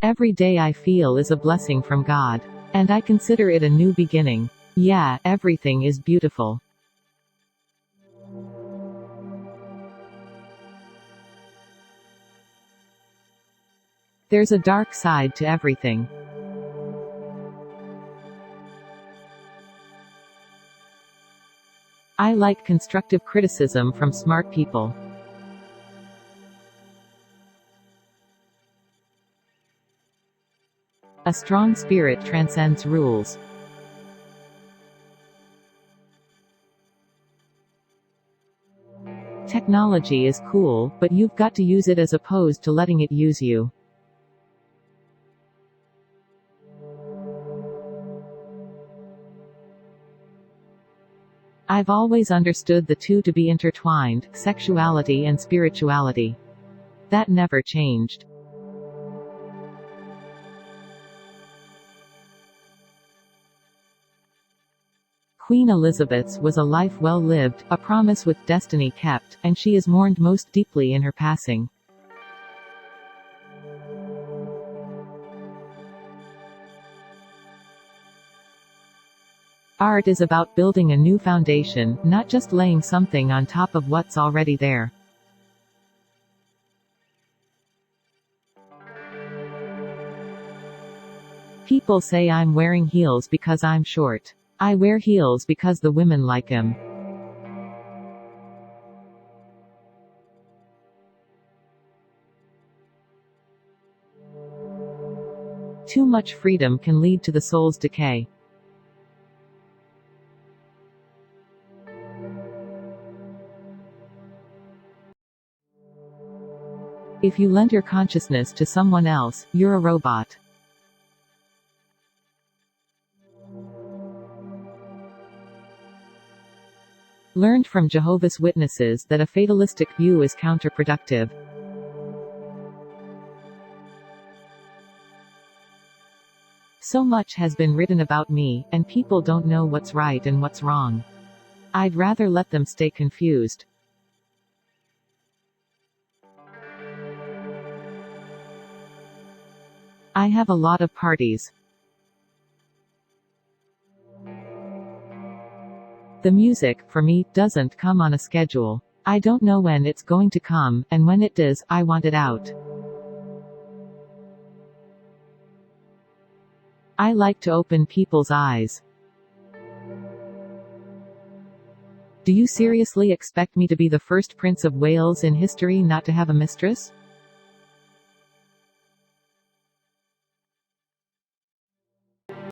Every day I feel is a blessing from God. And I consider it a new beginning. Yeah, everything is beautiful. There's a dark side to everything. I like constructive criticism from smart people. A strong spirit transcends rules. Technology is cool, but you've got to use it as opposed to letting it use you. I've always understood the two to be intertwined, sexuality and spirituality. That never changed. Queen Elizabeth's was a life well lived, a promise with destiny kept, and she is mourned most deeply in her passing. Art is about building a new foundation, not just laying something on top of what's already there. People say I'm wearing heels because I'm short. I wear heels because the women like them. Too much freedom can lead to the soul's decay. If you lend your consciousness to someone else, you're a robot. Learned from Jehovah's Witnesses that a fatalistic view is counterproductive. So much has been written about me, and people don't know what's right and what's wrong. I'd rather let them stay confused. I have a lot of parties. The music, for me, doesn't come on a schedule. I don't know when it's going to come, and when it does, I want it out. I like to open people's eyes. Do you seriously expect me to be the first Prince of Wales in history not to have a mistress?